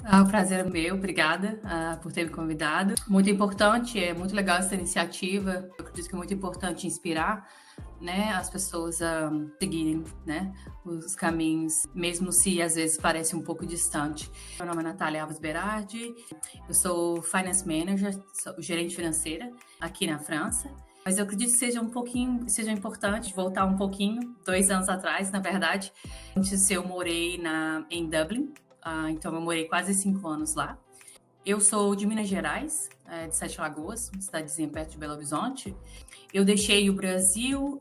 O prazer é meu, obrigada por ter me convidado. Muito importante, é muito legal essa iniciativa. Eu acredito que é muito importante inspirar, né, as pessoas a seguirem, né, os caminhos, mesmo se às vezes parece um pouco distante. Meu nome é Natália Alves Berardi, eu sou Finance Manager, sou gerente financeira aqui na França. Mas eu acredito que seja importante voltar um pouquinho, 2 anos atrás, na verdade. Antes eu morei em Dublin, então eu morei quase 5 anos lá. Eu sou de Minas Gerais, de Sete Lagoas, uma cidadezinha perto de Belo Horizonte. Eu deixei o Brasil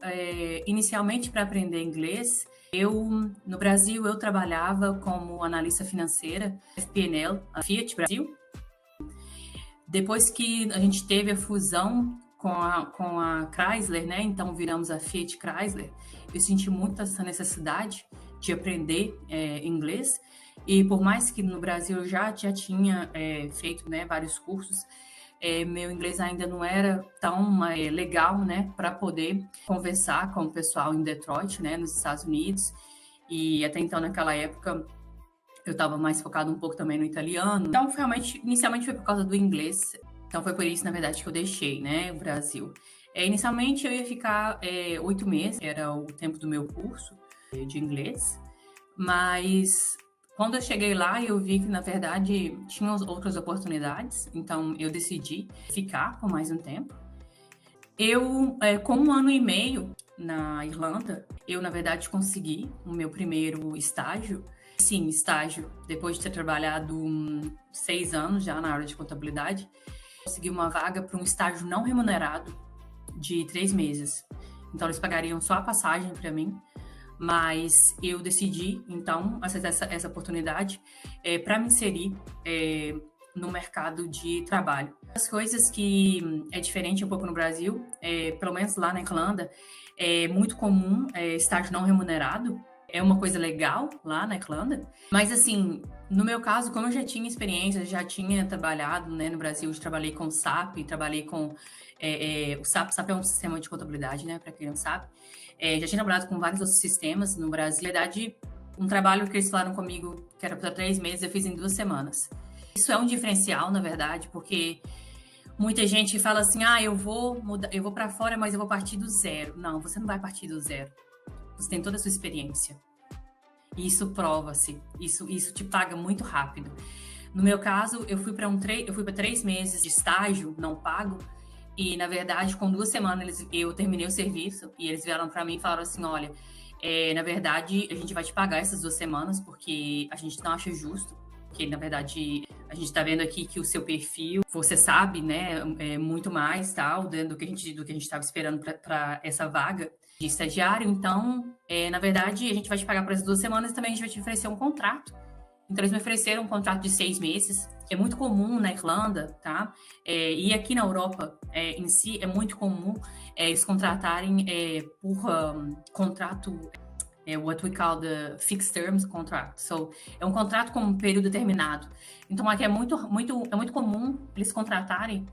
inicialmente para aprender inglês. No Brasil, eu trabalhava como analista financeira, FP&L, a Fiat Brasil. Depois que a gente teve a fusão com a Chrysler, né? Então viramos a Fiat Chrysler. Eu senti muito essa necessidade de aprender inglês. E por mais que no Brasil eu já tinha feito, né, vários cursos, meu inglês ainda não era tão legal, né, para poder conversar com o pessoal em Detroit, né, nos Estados Unidos. E até então, naquela época, eu estava mais focado um pouco também no italiano. Então, realmente, inicialmente foi por causa do inglês. Então, foi por isso, na verdade, que eu deixei, né, o Brasil. Inicialmente, eu ia ficar 8 meses, era o tempo do meu curso de inglês. Mas quando eu cheguei lá, eu vi que, na verdade, tinha outras oportunidades. Então, eu decidi ficar por mais um tempo. Com 1 ano e meio na Irlanda, eu, na verdade, consegui o meu primeiro estágio. Sim, estágio. Depois de ter trabalhado 6 anos já na área de contabilidade, consegui uma vaga para um estágio não remunerado de 3 meses. Então, eles pagariam só a passagem para mim. Mas eu decidi, então, aceitar essa oportunidade para me inserir no mercado de trabalho. As coisas que é diferente um pouco no Brasil, pelo menos lá na Irlanda, é muito comum estágio não remunerado. É uma coisa legal lá na Irlanda. Mas, assim, no meu caso, como eu já tinha experiência, já tinha trabalhado, né, no Brasil, eu trabalhei com SAP, trabalhei com o SAP é um sistema de contabilidade, né, para quem não sabe. Já tinha trabalhado com vários outros sistemas no Brasil. Na verdade, um trabalho que eles falaram comigo, que era para 3 meses, eu fiz em 2 semanas. Isso é um diferencial, na verdade, porque muita gente fala assim, eu vou para fora, mas eu vou partir do zero. Não, você não vai partir do zero. Você tem toda a sua experiência. E isso prova-se. Isso te paga muito rápido. No meu caso, eu fui para 3 meses de estágio não pago. E, na verdade, com 2 semanas eu terminei o serviço e eles vieram para mim e falaram assim, olha, na verdade, a gente vai te pagar essas 2 semanas porque a gente não acha justo. Porque, na verdade, a gente está vendo aqui que o seu perfil, você sabe, né, muito mais, tal, do que a gente estava esperando para essa vaga de estagiário. Então, na verdade, a gente vai te pagar por essas 2 semanas e também a gente vai te oferecer um contrato. Então, eles me ofereceram um contrato de 6 meses. É muito comum na Irlanda, tá? E aqui na Europa, em si, é muito comum eles contratarem por contrato, what we call the fixed terms contract. So, é um contrato com um período determinado. Então, aqui é muito comum eles contratarem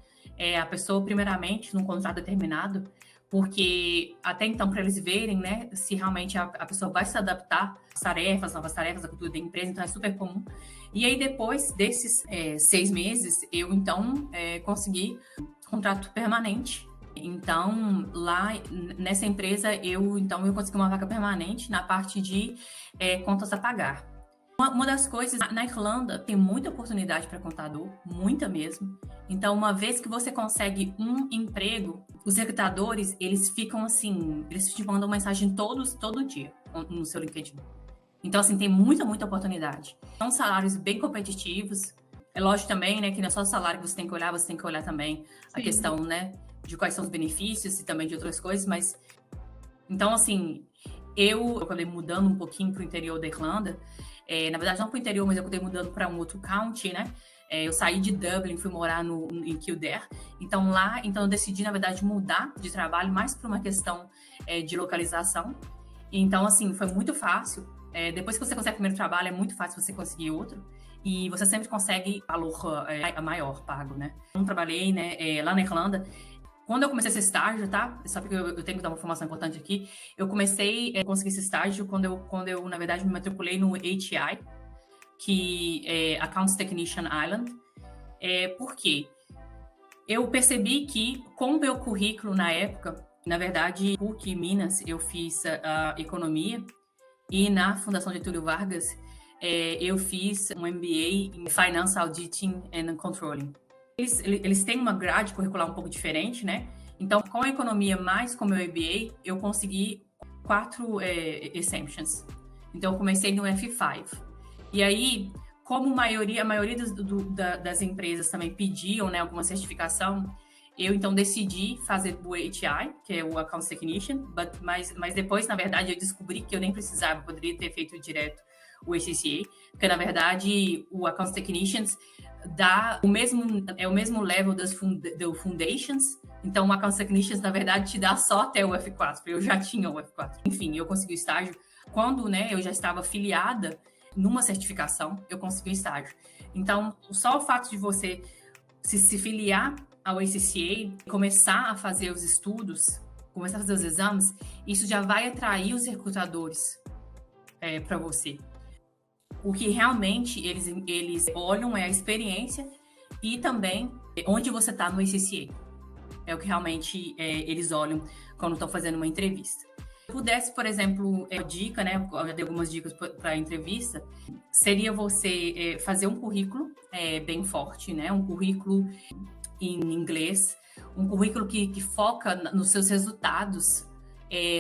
a pessoa, primeiramente, num contrato determinado, porque até então, para eles verem, né, se realmente a pessoa vai se adaptar às novas tarefas, à cultura da empresa, então é super comum. E aí, depois desses 6 meses, eu, então, consegui contrato permanente. Então, lá nessa empresa, eu consegui uma vaga permanente na parte de contas a pagar. Uma das coisas, na Irlanda, tem muita oportunidade para contador, muita mesmo. Então, uma vez que você consegue um emprego, os recrutadores, eles ficam assim, eles te mandam mensagem todo dia no seu LinkedIn. Então, assim, tem muita oportunidade. São salários bem competitivos. É lógico também, né, que não é só o salário que você tem que olhar, você tem que olhar também a questão, né, de quais são os benefícios e também de outras coisas, mas... Então, assim, eu acabei mudando um pouquinho para o interior da Irlanda. Na verdade, não para o interior, mas eu acabei mudando para um outro county, né? Eu saí de Dublin, fui morar em Kildare. Então, lá, eu decidi, na verdade, mudar de trabalho mais por uma questão de localização. Então, assim, foi muito fácil. Depois que você consegue o primeiro trabalho, é muito fácil você conseguir outro. E você sempre consegue valor maior pago, né? Eu trabalhei, né, lá na Irlanda. Quando eu comecei esse estágio, tá? Só porque eu tenho que dar uma informação importante aqui. Eu comecei a conseguir esse estágio quando eu, na verdade, me matriculei no HI, que é Accounts Technician Island. Por quê? Eu percebi que, com o meu currículo na época, na verdade, PUC Minas, eu fiz a economia, e na Fundação Getúlio Vargas, eu fiz um MBA em Finance Auditing and Controlling. Eles têm uma grade curricular um pouco diferente, né? Então, com a economia mais com o meu MBA, eu consegui 4 exemptions. Então, eu comecei no F5. E aí, como a maioria das empresas também pediam, né, alguma certificação, eu então decidi fazer o ATI, que é o Accounts Technician, mas depois, na verdade, eu descobri que eu nem precisava, poderia ter feito direto o ACCA, porque, na verdade, o Accounts Technicians dá o mesmo level do Foundations, então o Accounts Technicians, na verdade, te dá só até o F4, eu já tinha o F4. Enfim, eu consegui o estágio quando, né, eu já estava afiliada numa certificação, eu consegui o estágio. Então, só o fato de você se filiar ao ACCA, começar a fazer os estudos, começar a fazer os exames, isso já vai atrair os recrutadores para você. O que realmente eles olham é a experiência e também onde você está no ACCA. É o que realmente eles olham quando estão fazendo uma entrevista. Se pudesse, por exemplo, dica, né? Eu dei algumas dicas para a entrevista, seria você fazer um currículo bem forte, né? Um currículo em inglês, um currículo que foca nos seus resultados,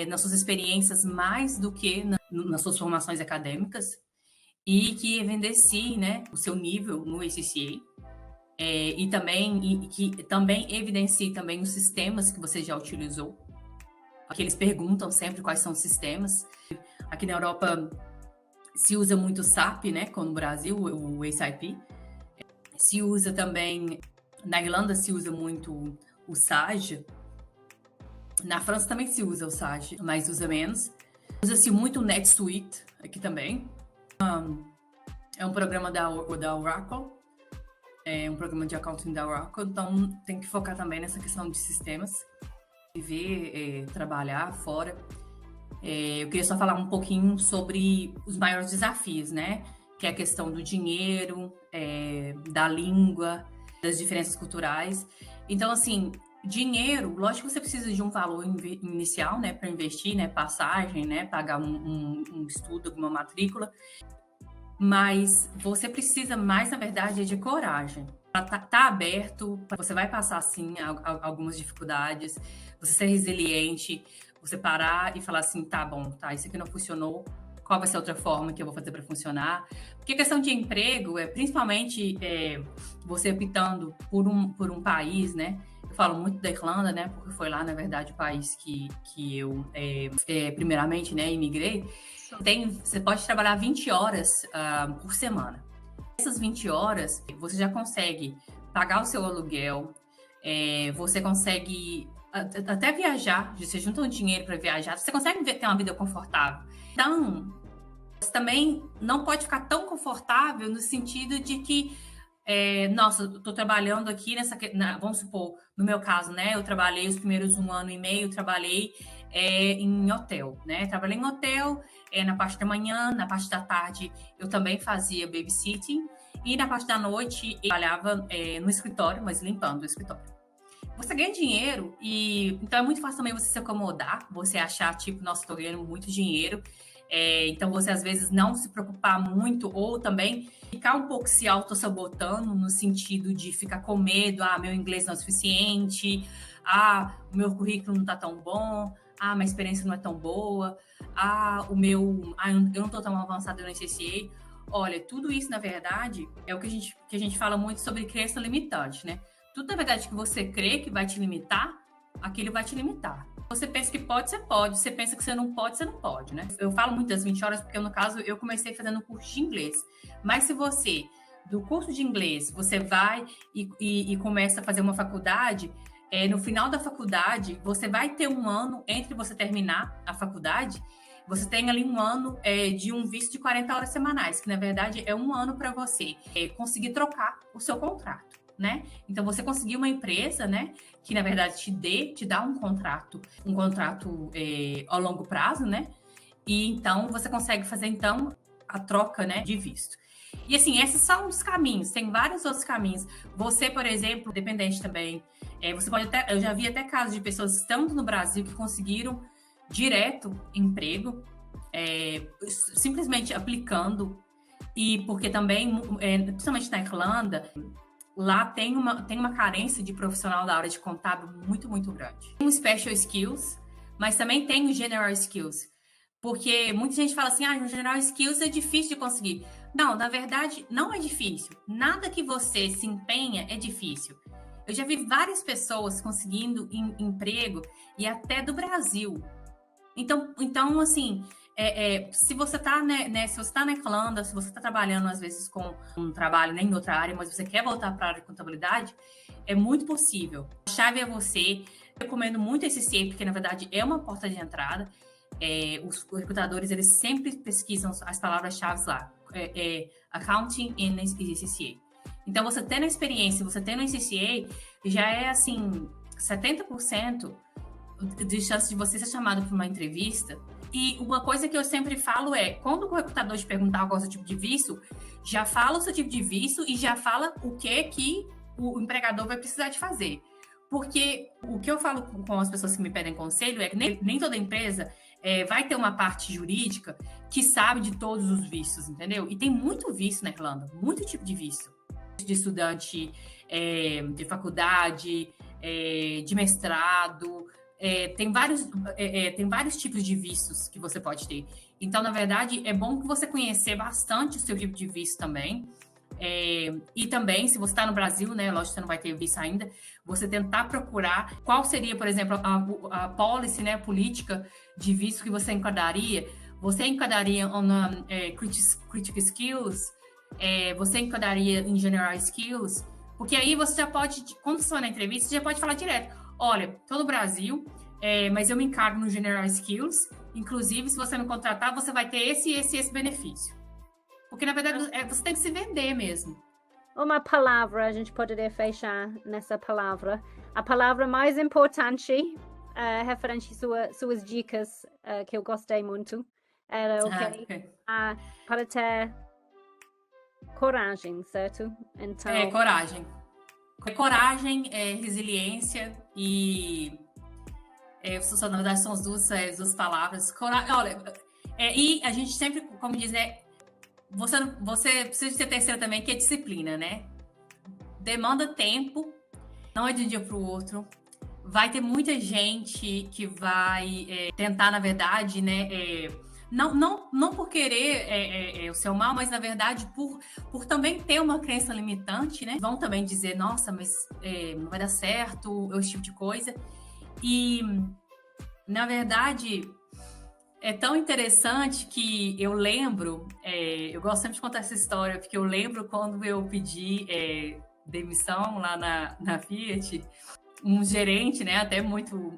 nas suas experiências, mais do que nas suas formações acadêmicas, e que evidencie, né, o seu nível no ACCA, e que também evidencie também os sistemas que você já utilizou. Aqui eles perguntam sempre quais são os sistemas. Aqui na Europa se usa muito o SAP, né, como no Brasil, o SAP. Se usa também, na Irlanda se usa muito o SAGE. Na França também se usa o SAGE, mas usa menos. Usa-se muito o NetSuite aqui também. É um programa da Oracle, é um programa de accounting da Oracle, então tem que focar também nessa questão de sistemas, viver, trabalhar fora. Eu queria só falar um pouquinho sobre os maiores desafios, né? Que é a questão do dinheiro, da língua, das diferenças culturais. Então, assim, dinheiro, lógico que você precisa de um valor inicial, né, para investir, né, passagem, né, pagar um estudo, alguma matrícula. Mas você precisa mais, na verdade, de coragem. Tá aberto, você vai passar, sim, algumas dificuldades, você ser resiliente, você parar e falar assim, tá bom, tá, isso aqui não funcionou, qual vai ser a outra forma que eu vou fazer para funcionar? Porque a questão de emprego principalmente você optando por um país, né? Eu falo muito da Irlanda, né? Porque foi lá, na verdade, o país que eu, primeiramente, né, imigrei. Você pode trabalhar 20 horas por semana. Essas 20 horas, você já consegue pagar o seu aluguel, você consegue até viajar, você junta um dinheiro para viajar, você consegue ter uma vida confortável. Então, você também não pode ficar tão confortável no sentido de que, nossa, eu estou trabalhando aqui vamos supor, no meu caso, né? Eu trabalhei os primeiros 1 ano e meio, trabalhei em hotel, né? Trabalhei em hotel na parte da manhã, na parte da tarde eu também fazia babysitting e na parte da noite eu trabalhava no escritório, mas limpando o escritório. Você ganha dinheiro e então é muito fácil também você se acomodar, você achar tipo, nossa, estou ganhando muito dinheiro. Então você às vezes não se preocupar muito ou também ficar um pouco se auto-sabotando no sentido de ficar com medo, meu inglês não é suficiente, o meu currículo não está tão bom, minha experiência não é tão boa, eu não estou tão avançada no ACCA. Olha, tudo isso na verdade é o que a gente fala muito sobre crença limitante, né? Tudo na verdade que você crê que vai te limitar, aquilo vai te limitar. Você pensa que pode, você pode. Você pensa que você não pode, né? Eu falo muito das 20 horas porque, no caso, eu comecei fazendo curso de inglês. Mas se você, do curso de inglês, você vai e começa a fazer uma faculdade, no final da faculdade, você vai ter 1 ano entre você terminar a faculdade, você tem ali 1 ano de um visto de 40 horas semanais, que, na verdade, é 1 ano para você conseguir trocar o seu contrato. Né? Então, você conseguir uma empresa, né, que, na verdade, te dá um contrato ao longo prazo, né? E, então, você consegue fazer, então, a troca, né, de visto. E assim, esses são os caminhos, tem vários outros caminhos. Você, por exemplo, dependente também, você pode até, eu já vi até casos de pessoas estando no Brasil que conseguiram direto emprego, simplesmente aplicando, e porque também, principalmente na Irlanda, lá tem uma carência de profissional da área de contábil muito, muito grande. Tem o Special Skills, mas também tem o General Skills. Porque muita gente fala assim, o General Skills é difícil de conseguir. Não, na verdade, não é difícil. Nada que você se empenha é difícil. Eu já vi várias pessoas conseguindo emprego, e até do Brasil. Então assim, se você está se você tá na Irlanda, se você está trabalhando, às vezes, com um trabalho em outra área, mas você quer voltar para a área de contabilidade, é muito possível. A chave é você. Eu recomendo muito esse CA, porque, na verdade, é uma porta de entrada. Os recrutadores, eles sempre pesquisam as palavras-chave lá. Accounting e CCA. Então, você tendo a experiência, você tendo o CCA, já é, assim, 70% de chance de você ser chamado para uma entrevista. E uma coisa que eu sempre falo quando o recrutador te perguntar qual é o seu tipo de visto, já fala o seu tipo de visto e já fala o que o empregador vai precisar de fazer. Porque o que eu falo com as pessoas que me pedem conselho é que nem toda empresa vai ter uma parte jurídica que sabe de todos os vistos, entendeu? E tem muito visto na Irlanda, muito tipo de visto. De estudante, de faculdade, de mestrado, tem vários tipos de vistos que você pode ter. Então, na verdade, é bom que você conhecer bastante o seu tipo de visto também. E também, se você está no Brasil, né, lógico que você não vai ter visto ainda, você tentar procurar qual seria, por exemplo, a policy, né, a política de visto que você enquadraria. Você enquadraria na critical skills, você enquadraria em general skills, porque aí você já pode, quando você vai na entrevista, você já pode falar direto: olha, estou no Brasil, mas eu me encargo no general skills, inclusive, se você me contratar, você vai ter esse benefício. Porque, na verdade, você tem que se vender mesmo. Uma palavra, a gente poderia fechar nessa palavra. A palavra mais importante, referente às suas dicas, que eu gostei muito, era okay. Para ter coragem, certo? Então... coragem. Coragem, resiliência e... na verdade, são as duas palavras. Olha, e a gente sempre, como diz, você precisa ter terceira também, que é disciplina, né? Demanda tempo, não é de um dia para o outro. Vai ter muita gente que vai tentar, na verdade, né? Não por querer o seu mal, mas, na verdade, por também ter uma crença limitante, né? Vão também dizer, nossa, mas não vai dar certo, esse tipo de coisa. E, na verdade... É tão interessante que eu lembro, eu gosto sempre de contar essa história, porque eu lembro quando eu pedi demissão lá na Fiat, um gerente, né, até muito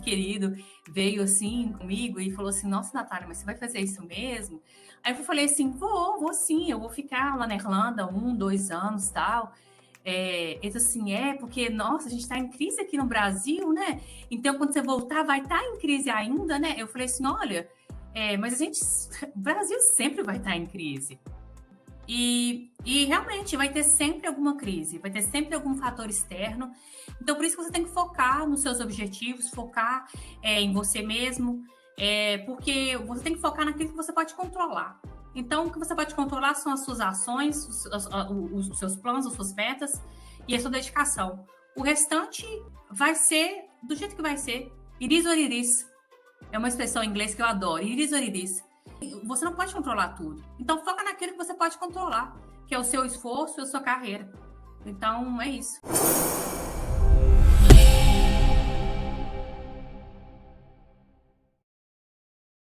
querido, veio assim comigo e falou assim: nossa, Natália, mas você vai fazer isso mesmo? Aí eu falei assim: vou sim, eu vou ficar lá na Irlanda 1, 2 anos e tal. Ele disse assim, porque, nossa, a gente está em crise aqui no Brasil, né? Então, quando você voltar, vai estar em crise ainda, né? Eu falei assim, olha, mas o Brasil sempre vai estar em crise. E realmente vai ter sempre alguma crise, vai ter sempre algum fator externo. Então, por isso que você tem que focar nos seus objetivos, focar em você mesmo, porque você tem que focar naquilo que você pode controlar. Então, o que você pode controlar são as suas ações, os seus planos, as suas metas e a sua dedicação. O restante vai ser do jeito que vai ser. It is what it is. É uma expressão em inglês que eu adoro. It is what it is. Você não pode controlar tudo. Então, foca naquilo que você pode controlar, que é o seu esforço e a sua carreira. Então, é isso.